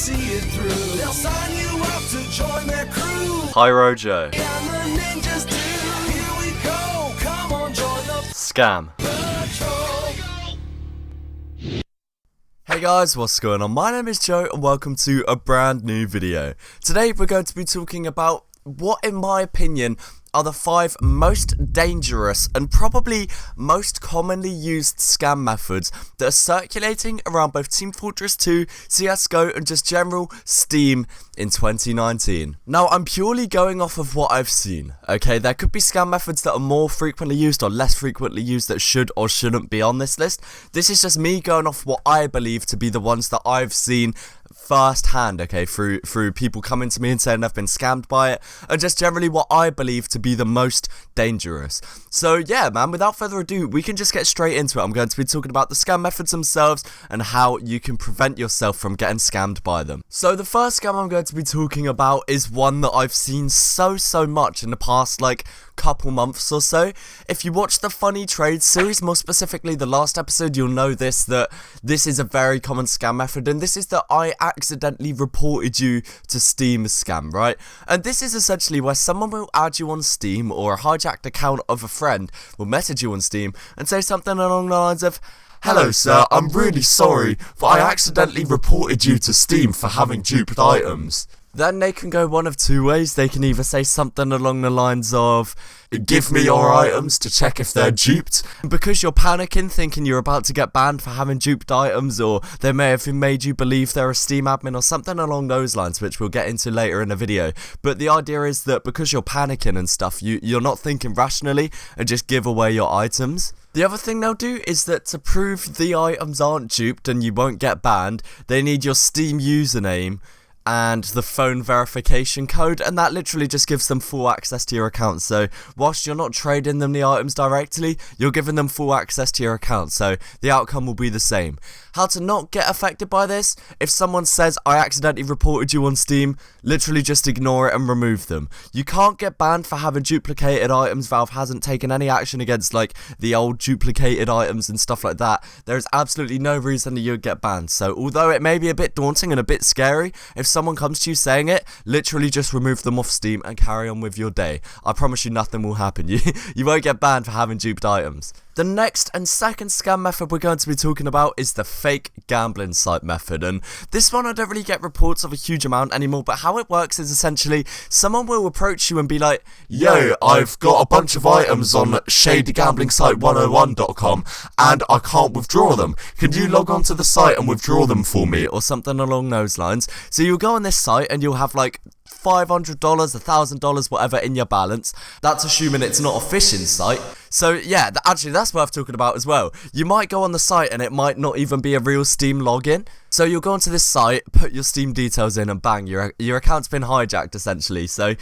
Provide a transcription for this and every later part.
see it through. They'll sign you up to join their crew. PyroJoe. And the ninjas do. Here we go. Come on, join the Scam. patrol. Hey guys, what's going on? My name is Joe and welcome to a brand new video. Today we're going to be talking about what, in my opinion, are the 5 most dangerous and probably most commonly used scam methods that are circulating around both Team Fortress 2, CSGO and just general Steam in 2019. Now, I'm purely going off of what I've seen, okay? There could be scam methods that are more frequently used or less frequently used that should or shouldn't be on this list. This is just me going off what I believe to be the ones that I've seen first hand, okay, through people coming to me and saying they've been scammed by it, and just generally what I believe to be the most dangerous. So yeah, man, without further ado, we can just get straight into it. I'm going to be talking about the scam methods themselves and how you can prevent yourself from getting scammed by them. So the first scam I'm going to be talking about is one that I've seen so much in the past, like, couple months or so. If you watch the Funny Trades series, more specifically the last episode, you'll know that this is a very common scam method, and this is that I accidentally reported you to Steam scam, right? And this is essentially where someone will add you on Steam, or a hijacked account of a friend will message you on Steam and say something along the lines of, "Hello sir, I'm really sorry, but I accidentally reported you to Steam for having duped items." Then they can go one of two ways. They can either say something along the lines of, "Give me your items to check if they're duped." Because you're panicking, thinking you're about to get banned for having duped items, or they may have made you believe they're a Steam admin or something along those lines, which we'll get into later in the video. But the idea is that because you're panicking and stuff, you're not thinking rationally and just give away your items. The other thing they'll do is that to prove the items aren't duped and you won't get banned, they need your Steam username and the phone verification code, and that literally just gives them full access to your account. So whilst you're not trading them the items directly, you're giving them full access to your account, so the outcome will be the same. How to not get affected by this: if someone says, "I accidentally reported you on Steam," literally just ignore it and remove them. You can't get banned for having duplicated items. Valve hasn't taken any action against, like, the old duplicated items and stuff like that. There is absolutely no reason that you'd get banned. So although it may be a bit daunting and a bit scary, if someone comes to you saying it, literally just remove them off Steam and carry on with your day. I promise you nothing will happen. You won't get banned for having duped items. The next and second scam method we're going to be talking about is the fake gambling site method, and this one I don't really get reports of a huge amount anymore, but how it works is essentially someone will approach you and be like, "Yo, I've got a bunch of items on shadygamblingsite101.com and I can't withdraw them. Can you log on to the site and withdraw them for me?" or something along those lines. So you'll go on this site and you'll have like $500, $1,000, whatever in your balance. That's assuming it's not a phishing site. So yeah, actually that's worth talking about as well. You might go on the site and it might not even be a real Steam login. So you'll go onto this site, put your Steam details in, and bang, your account's been hijacked essentially. So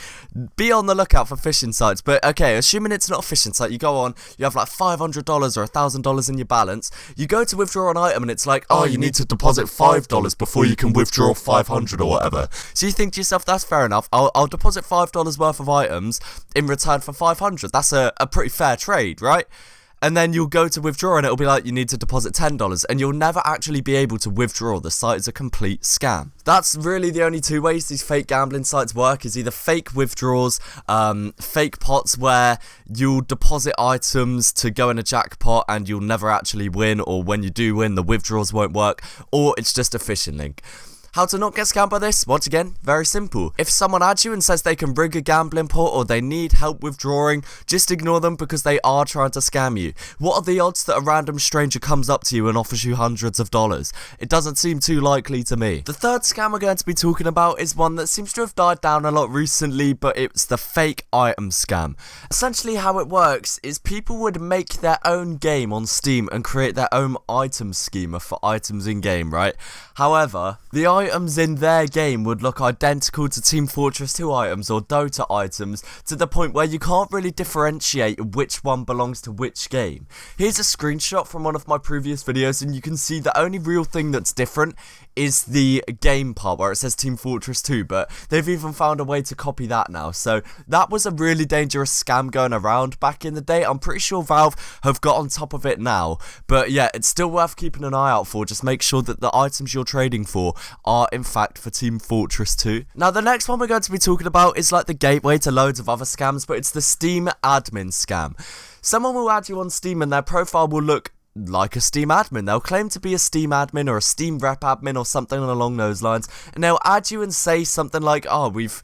be on the lookout for phishing sites. But okay, assuming it's not a phishing site, you go on, you have like $500 or $1,000 in your balance. You go to withdraw an item and it's like, "Oh, you need to deposit $5 before you can withdraw 500 or whatever." So you think to yourself, that's fair enough. I'll deposit $5 worth of items in return for 500. That's a pretty fair trade, right? And then you'll go to withdraw and it'll be like, you need to deposit $10, and you'll never actually be able to withdraw. The site is a complete scam. That's really the only two ways these fake gambling sites work, is either fake withdrawals, fake pots where you'll deposit items to go in a jackpot and you'll never actually win, or when you do win, the withdrawals won't work, or it's just a phishing link. How to not get scammed by this? Once again, very simple. If someone adds you and says they can rig a gambling pot or they need help withdrawing, just ignore them because they are trying to scam you. What are the odds that a random stranger comes up to you and offers you hundreds of dollars? It doesn't seem too likely to me. The third scam we're going to be talking about is one that seems to have died down a lot recently, but it's the fake item scam. Essentially how it works is people would make their own game on Steam and create their own item schema for items in game, right? However, the items in their game would look identical to Team Fortress 2 items or Dota items, to the point where you can't really differentiate which one belongs to which game. Here's a screenshot from one of my previous videos and you can see the only real thing that's different is the game part where it says Team Fortress 2, but they've even found a way to copy that now. So that was a really dangerous scam going around back in the day. I'm pretty sure Valve have got on top of it now, but yeah, it's still worth keeping an eye out for. Just make sure that the items you're trading for are in fact for Team Fortress 2. Now the next one we're going to be talking about is like the gateway to loads of other scams, but it's the Steam admin scam. Someone will add you on Steam and their profile will look like a Steam admin. They'll claim to be a Steam admin or a Steam rep admin or something along those lines, and they'll add you and say something like, oh, we've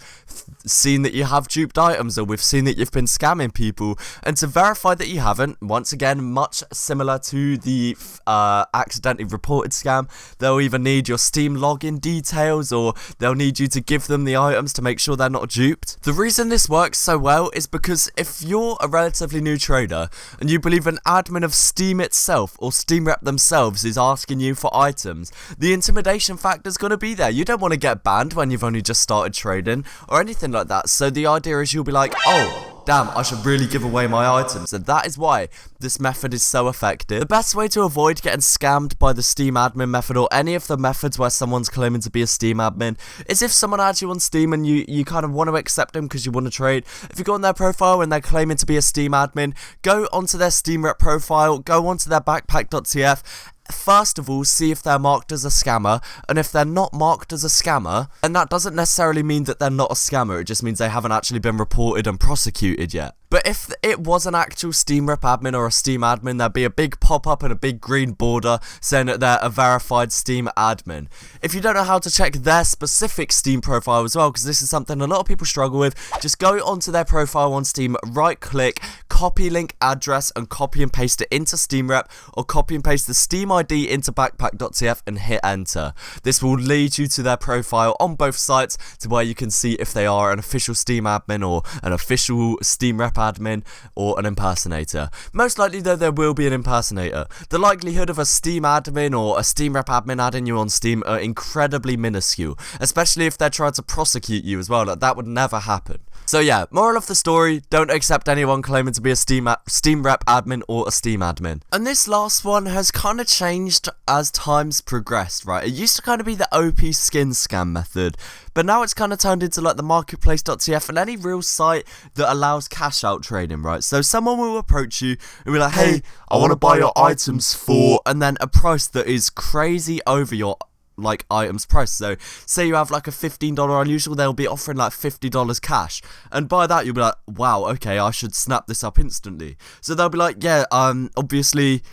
seen that you have duped items, or we've seen that you've been scamming people. And to verify that you haven't, once again, much similar to the accidentally reported scam, they'll either need your Steam login details, or they'll need you to give them the items to make sure they're not duped. The reason this works so well is because if you're a relatively new trader and you believe an admin of Steam itself or Steam rep themselves is asking you for items, the intimidation factor is going to be there. You don't want to get banned when you've only just started trading or anything like that. So the idea is you'll be like, oh, damn, I should really give away my items. And that is why this method is so effective. The best way to avoid getting scammed by the Steam admin method, or any of the methods where someone's claiming to be a Steam admin, is if someone adds you on Steam and you kind of want to accept them because you want to trade. If you go on their profile and they're claiming to be a Steam admin, go onto their Steam rep profile, go onto their backpack.tf. First of all, see if they're marked as a scammer, and if they're not marked as a scammer, and that doesn't necessarily mean that they're not a scammer, it just means they haven't actually been reported and prosecuted yet. But if it was an actual Steam rep admin or a Steam admin, there'd be a big pop-up and a big green border saying that they're a verified Steam admin. If you don't know how to check their specific Steam profile as well, because this is something a lot of people struggle with, just go onto their profile on Steam, right-click, copy link address, and copy and paste it into Steam rep, or copy and paste the Steam ID into backpack.tf and hit enter. This will lead you to their profile on both sites to where you can see if they are an official Steam admin or an official Steam rep admin or an impersonator. Most likely though, there will be an impersonator. The likelihood of a Steam admin or a Steam rep admin adding you on Steam are incredibly minuscule, especially if they're trying to prosecute you as well. Like, that would never happen. So yeah, moral of the story, don't accept anyone claiming to be a Steam rep admin or a Steam admin. And this last one has kind of changed as times progressed, right? It used to kind of be the OP skin scam method, but now it's kind of turned into like the marketplace.tf and any real site that allows cash out trading, right? So someone will approach you and be like, hey, I want to buy your items for, and then a price that is crazy over your like items price. So say you have like a $15 unusual, they'll be offering like $50 cash, and by that you'll be like, wow, okay, I should snap this up instantly. So they'll be like, yeah, obviously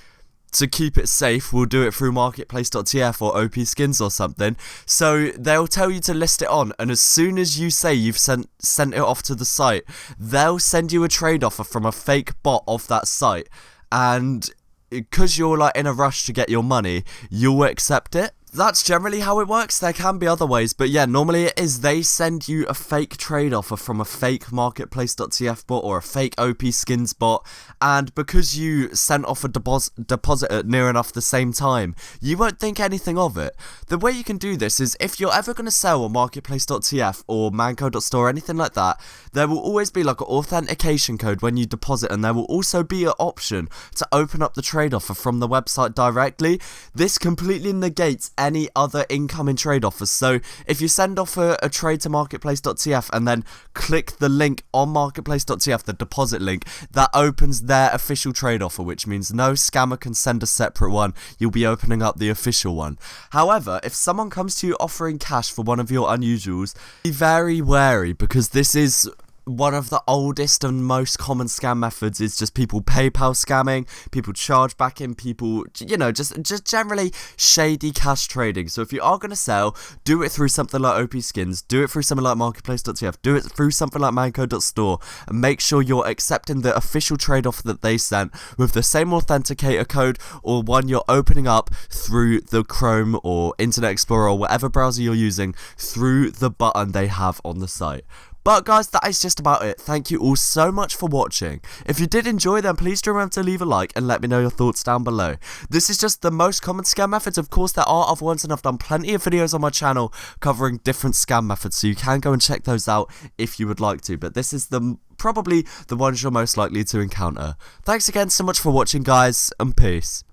to keep it safe, we'll do it through marketplace.tf or OP skins or something. So they'll tell you to list it on, and as soon as you say you've sent it off to the site, they'll send you a trade offer from a fake bot of that site, and because you're like in a rush to get your money, you'll accept it. That's generally how it works. There can be other ways, but yeah, normally it is they send you a fake trade offer from a fake marketplace.tf bot or a fake OP skins bot, and because you sent off a deposit at near enough the same time, you won't think anything of it. The way you can do this is if you're ever going to sell on marketplace.tf or manco.store or anything like that, there will always be like an authentication code when you deposit, and there will also be an option to open up the trade offer from the website directly. This completely negates any other incoming trade offers. So if you send off a trade to marketplace.tf and then click the link on marketplace.tf, the deposit link, that opens their official trade offer, which means no scammer can send a separate one. You'll be opening up the official one. However, if someone comes to you offering cash for one of your unusuals, be very wary, because this is one of the oldest and most common scam methods. Is just people PayPal scamming, people chargebacking, people, you know, just generally shady cash trading. So if you are going to sell, do it through something like OP Skins, do it through something like marketplace.tf, do it through something like manco.store, and make sure you're accepting the official trade offer that they sent with the same authenticator code, or one you're opening up through the Chrome or Internet Explorer or whatever browser you're using through the button they have on the site. But guys, that is just about it. Thank you all so much for watching. If you did enjoy, then please do remember to leave a like and let me know your thoughts down below. This is just the most common scam methods. Of course, there are other ones, and I've done plenty of videos on my channel covering different scam methods, so you can go and check those out if you would like to. But this is probably the ones you're most likely to encounter. Thanks again so much for watching, guys, and peace.